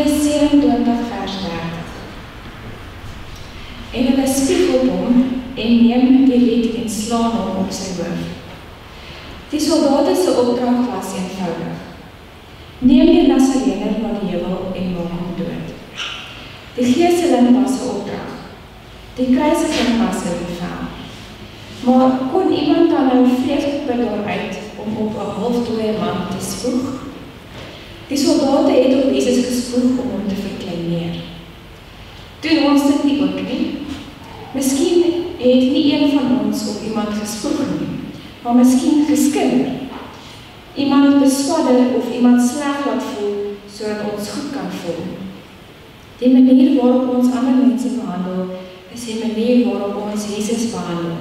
Matteus 27 vers 30. En hulle spiegel hom en neem die riet en slaan hom op sy hoof. Die soldate se opdrag was eenvoudig. Neem die Nasarener na die heuwel en maak hom dood. Die geeseling was 'n opdrag. Die kruisiging was 'n bevel. Maar kon iemand dan nou vreeslik daaruit om op 'n halfdooie man te spoeg? Die soldate het op Jesus gespoeg om hom te verkleineer. Doen ons dit nie ook nie? Miskien het nie een van ons op iemand gespoeg nie, maar miskien geskinder. Iemand beswadder of iemand sleg laat voel, sodat ons goed kan voel. Die manier waarop ons ander mense behandel, is die manier waarop ons Jesus behandel.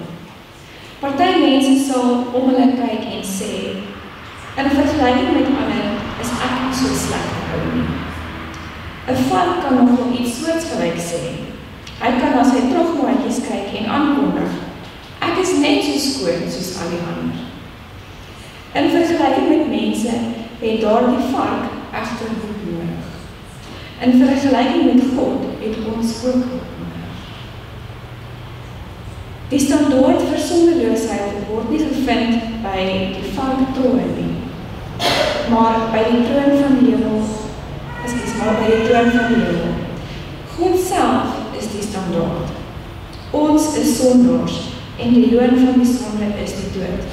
Party mense sal om hulle kyk en sê, in vergelijking met ander is ek nie so sleg te hou nie. 'n Vark kan nog wel iets soortgelyk sê. Hy kan na sy trogmaatjies kyk en aankondig, ek is net so skoon soos al die ander. In vergelijking met mense het daardie vark egter hulp nodig. In vergelijking met God het ons ook hulp nodig. Die standaard vir sondeloosheid word nie gevind by die varktroon nie, maar by die troon van die hemel. God self is die standaard. Ons is sondaars en die loon van die sonde is die dood.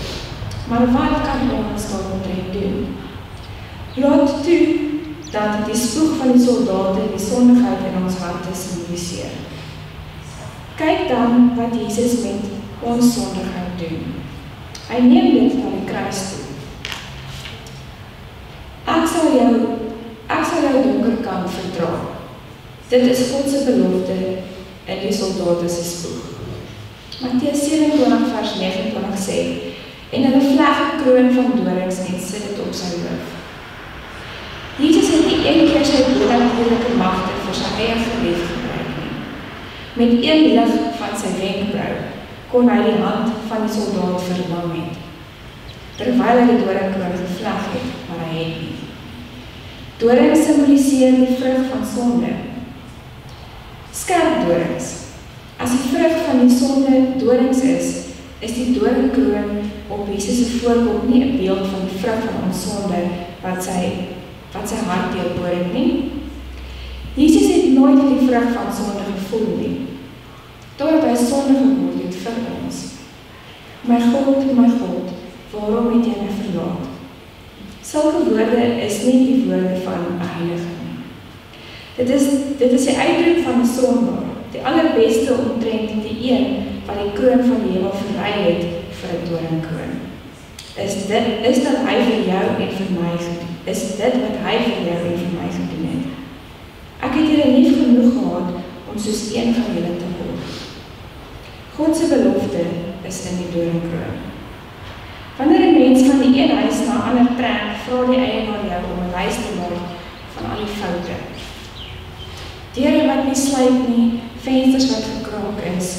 Maar wat kan ons daaromtrent doen? Laat toe dat die spoeg van die soldate die sondigheid in ons harte symboliseer. Kyk dan wat Jesus met ons sondigheid doen. Hy neem dit na die kruis toe. Ek sal jou donker kant verdra. Dit is God se belofte in die soldate se spoeg. Matteus 27 vers 29 sê, en hulle vleg 'n kroon van dorings en sit dit op sy hoof. Jesus het nie een keer sy bonnatuurlike magte vir sy eie gerief gebruik nie. Met een lig van sy wenkbrau kon hy die hand van die soldaat verlam het, terwyl hy die doringkroon gevleg het, maar hy het nie. Dorings symboliseer die vrug van sonde. Skerp dorings. As die vrug van die sonde dorings is die doringkroon op Jesus se voorkop nie 'n beeld van die vrug van ons sonde wat sy hart deurboor het nie. Jesus het nooit die vrug van sonde gevoel nie, totdat hy sonde geword het vir ons. My God, waarom het jy my verlaat? Sulke woorde is nie die woorde van 'n heilige nie. Dit is die uitdruk van 'n sondaar, die allerbeste omtrent die een wat die kroon van die hemel verry het vir 'n doringkroon. Is dit wat hy vir jou en vir my gedoen het? Ek het julle lief genoeg gehad om soos een van julle te word. God se belofte is in die doringkroon. Wanneer 'n mens van die een huis na 'n ander trek, vra die eienaar jou om 'n lys te maak van al die foute. Deure wat nie sluit nie, vensters wat gekraak is,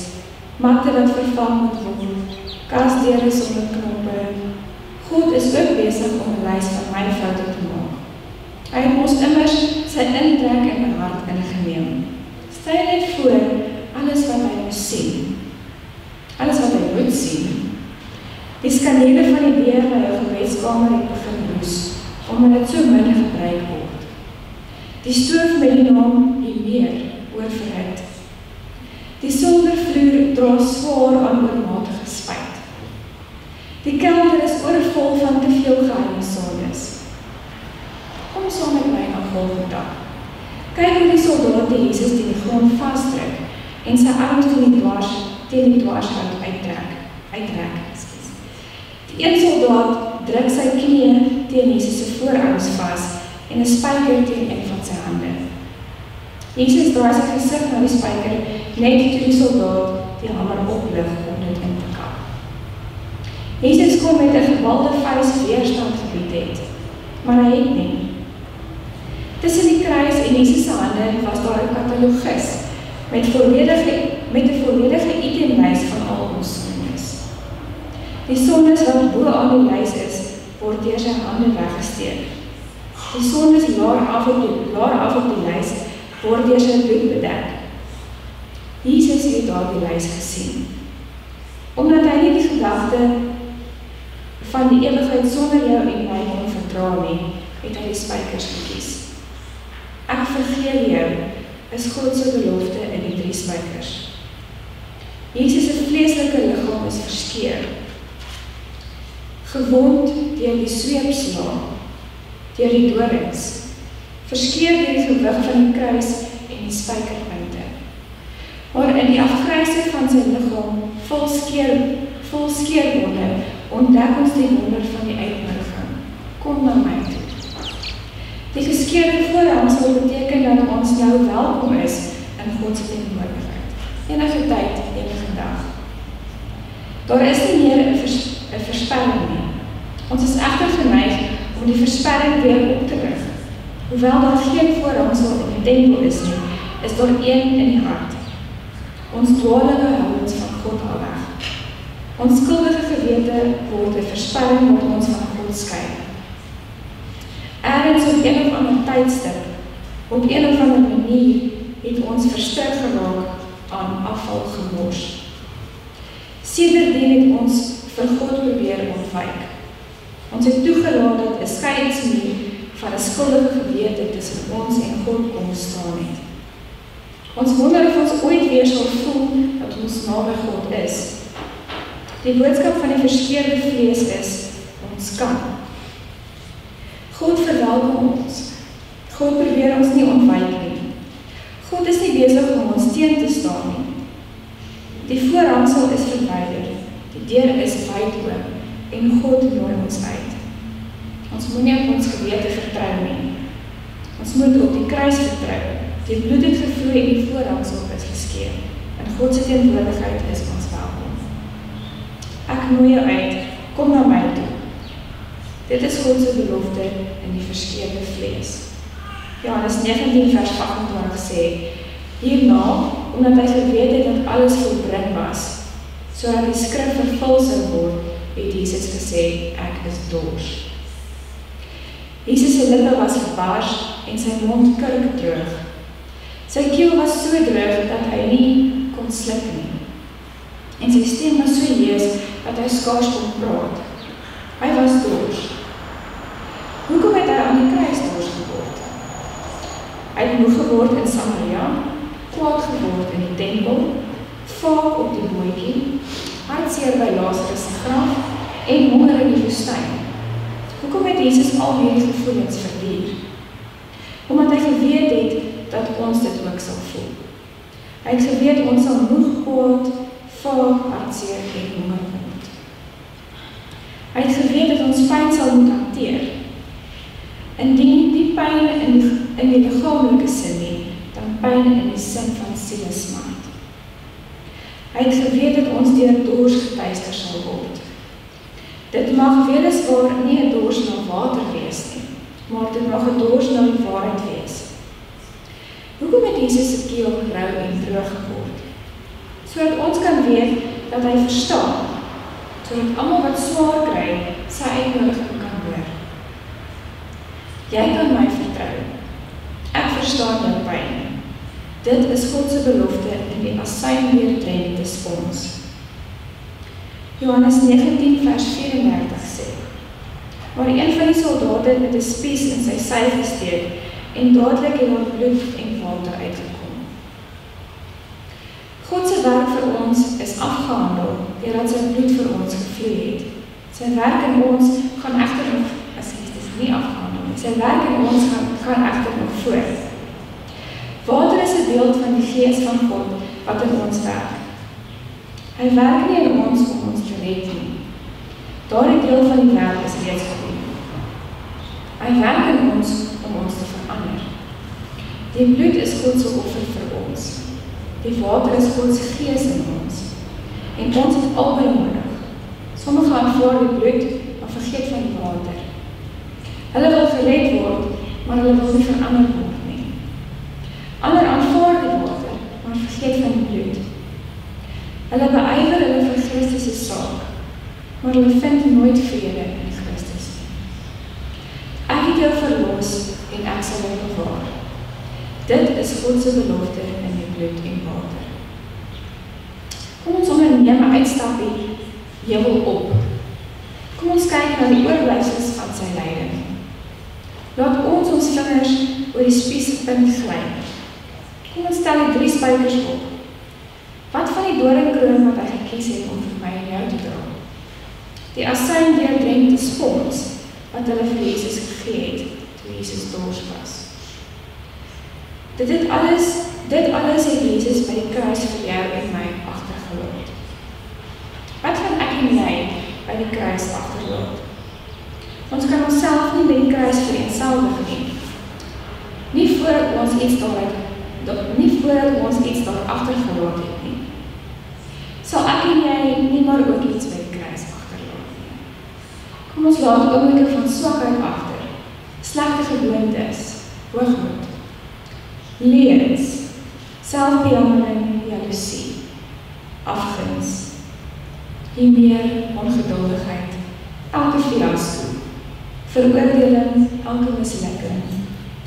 matte wat vervang moet word, kasdeure sonder knoppe. God is ook besig om 'n lys van my foute te maak. Hy het ons immers sy intrek in my hart ingeneem. Stel net voor alles wat hy moet sien. Die skanele van die deur na jou gebedskamer het begin roes, omdat dit so min gebruik word. Die stoof met die naam die meer oorverhit. Die silvervloer dra swaar aan oormatige spyt. Die kelder is oorvol van te veel geheime sondes. Kom saam met my na Golgotha. Kyk hoe die soldate Jesus teen die grond vasdruk en sy arms teen die dwarshout uittrek. Die een soldaat druk sy knieë teen Jesus se voorarms vas en 'n spyker teen een van sy hande. Jesus draai sy gesig na die spyker net toe die soldaat die hamer oplig om dit in te kap. Jesus kon met 'n gebalde vuis weerstand gebied het, maar hy het nie. Tussen die kruis en Jesus se hande was daar 'n katalogus met 'n volledige itemlys van al ons sondes. Die sondes wat bo aan die lys is, word deur sy hande weggesteek. Die sondes laar af op die lys word deur sy bloed bedek. Jesus het daardie lys gesien. Omdat hy nie die gedagte van die ewigheid sonder jou en my kon verdra nie, het hy die spykers gekies. Ek vergewe jou, is God se belofte in die 3 spykers. Jesus se vleeslike liggaam is verskeur, gewond deur die sweepslae, deur die dorings, verskeur deur die gewig van die kruis en die spykerpunte. Maar in die afgryse van sy liggaam, vol skeerwonde, ontdek ons die wonder van die uitnodiging. Kom na my toe. Die geskeurde voorhangsel beteken dat ons nou welkom is in God se teenwoordigheid. Enige tyd, enige dag. Daar is nie meer 'n versperring nie. Ons is egter geneig om die versperring weer op te rig. Hoewel daar geen voorhangsel in die tempel is nie, is daar een in die hart. Ons dwalinge hou ons van God al weg. Ons skuldige gewete word 'n versperring wat ons van God skei. Ergens op een of ander tydstip, op een of ander manier, het ons versterk geraak aan afval gemors. Sedertdien het ons vir God probeer ontwyk. Ons het toegelaat dat 'n skeiingsmuur van 'n skuldige gewete tussen ons en God kom staan het. Ons wonder of ons ooit weer sal voel dat ons naby God is. Die boodskap van die verskeurde vlees is, ons kan. God verwelkom ons. God probeer ons nie ontwyk nie. God is nie besig om ons teen te staan nie. Die voorhangsel is verwyder, die deur is wyd oop en God nooi ons uit. Ons moet nie op ons gewete vertrou nie. Ons moet op die kruis vertrou. Die bloed het gevloei en die voorhangsel is geskeur. In God se teenwoordigheid is ons welkom. Ek nooi jou uit, kom na my toe. Dit is God se belofte in die verskeurde vlees. Johannes 19 vers 28 sê, hierna, omdat hy geweet het dat alles volbring was, sodat die skrif vervul sou word, het Jesus gesê, ek is dors. Jesus se lippe was gebars en sy mond kurkdroog. Sy keel was so droog dat hy nie kon sluk nie. En sy stem was so lees dat hy skaars kon praat. Hy was dors. Hoekom het hy aan die kruis dors geword? Hy het moeg geword in Samaria, kwaad geword in die tempel, vaak op die bootjie, hartseer by Lazarus se graf en honger in die woestyn. Hoekom het Jesus al hierdie gevoelens verduur? Omdat hy geweet het dat ons dit ook sal voel. Hy het geweet ons sal moeg word, vaak, hartseer en honger word. Hy het geweet dat ons pyn sal moet hanteer. Indien die pyn in die liggaamlike sin nie, dan pyn in die sin van sielesmaat. Hy het geweet dat ons deur dors getuister sal word. Dit mag weliswaar nie 'n dors na water wees nie, maar dit mag 'n dors na die waarheid wees. Hoekom het Jesus se keel rou en droog geword? Sodat ons kan weet dat hy verstaan, sodat almal wat swaar kry, sy uitnodiging kan hoor. Jy kan my vertrou. Ek verstaan jou pyn. Dit is God se belofte in die asynweertrente spons. Johannes 19 vers 34 sê, maar een van die soldate het met 'n spies in sy sy gesteek en dadelik het daar bloed en water uitgekom. God se werk vir ons is afgehandel deurdat sy bloed vir ons gevloei het. Sy werk in ons gaan egter nog, dit is nie afgehandel nie, sy werk in ons gaan egter nog voort. Water is 'n beeld van die gees van God wat in ons werk. Hy werk nie in ons om ons te red nie. Daardie deel van die werk is reeds gedoen. Hy werk in ons om ons te verander. Die bloed is God se offer vir ons. Die water is God se gees in ons. En ons het albei nodig. Sommige aanvaar die bloed, maar vergeet van die water. Hulle wil gered word, maar hulle wil nie verander word nie. Ander aanvaar die water, maar vergeet van die bloed. Hulle beywer hulle vir Christus se saak, maar hulle vind nooit vrede in Christus nie. Ek het jou verlos Dit is God se belofte in die bloed en water. Kom ons onderneem 'n uitstappie heuwel op. Kom ons kyk na die oorblyfsels van sy lyding. Laat ons vingers oor die spiespunt gly. Kom ons stel die 3 spykers op. Wat van die doringkroon wat hy gekies het om vir my en jou te dra? Die asyn deurdrenkte spons wat hulle vir Jesus gegee het, toe Jesus dors was. Dit alles het Jesus by die kruis vir jou en my agtergelaat. Wat gaan ek en jy by die kruis agterlaat? Ons kan onsself nie met die kruis vereenselwig nie. Nie voordat ons iets daar agtergelaat het nie. Sal ek en jy nie maar ook iets by die kruis agterlaat nie. Kom ons laat oomblikke van swakheid agter, slegte gewoontes, hoogmoed, leuns, selfbejammering, jaloesie, afguns, humeur, ongeduldigheid, elke fiasco, veroordeling, elke mislukking,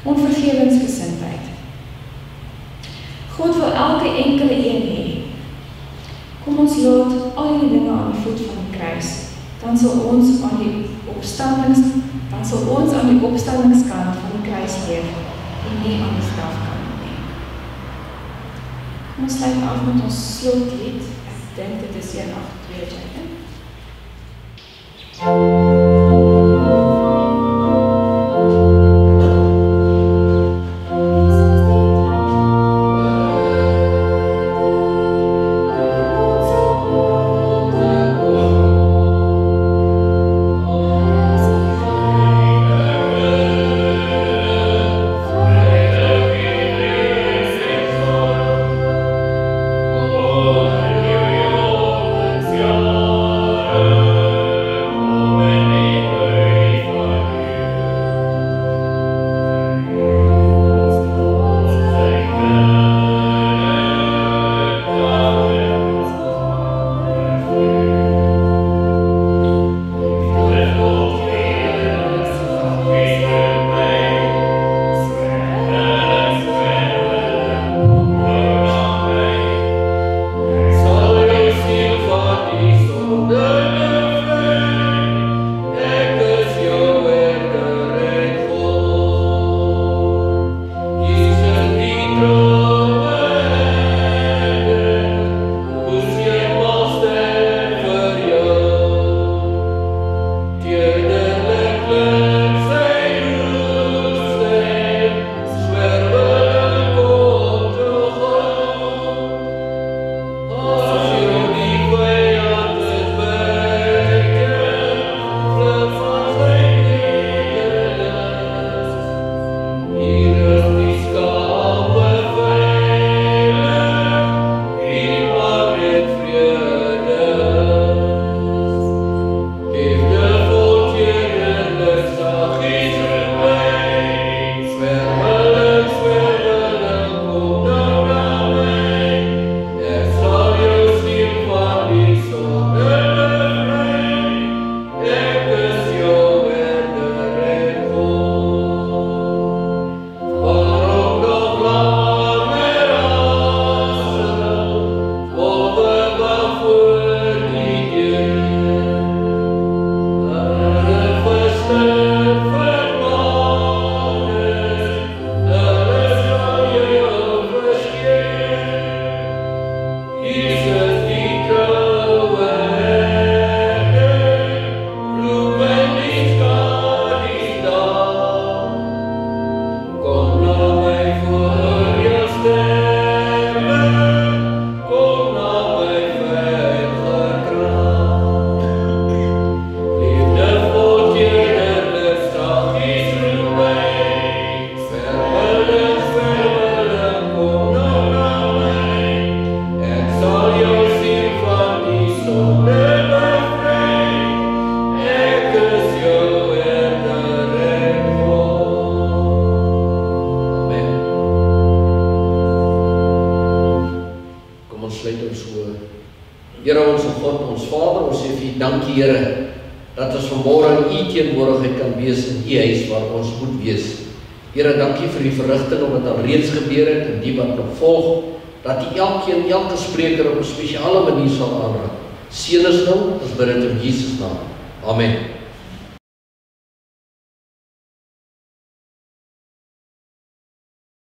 onvergewensgesindheid. God wil elke enkele een hê. Kom ons laat al die dinge aan die voet van die kruis, dan sal ons aan die opstandingskant van die kruis leef en nie aan die grafkant nie. Kom ons sluit af met ons slotlied. Ek dink dit is 182 Jacob. dankie Here, dat ons vanmôre in U teenwoordigheid kan wees in U huis waar ons moet wees. Here, dankie vir die verrigting wat al reeds gebeur het en die wat nog volg, dat U elke spreker op 'n spesiale manier sal aanraak. Seën ons nou, ons bid dit in Jesus naam. Amen.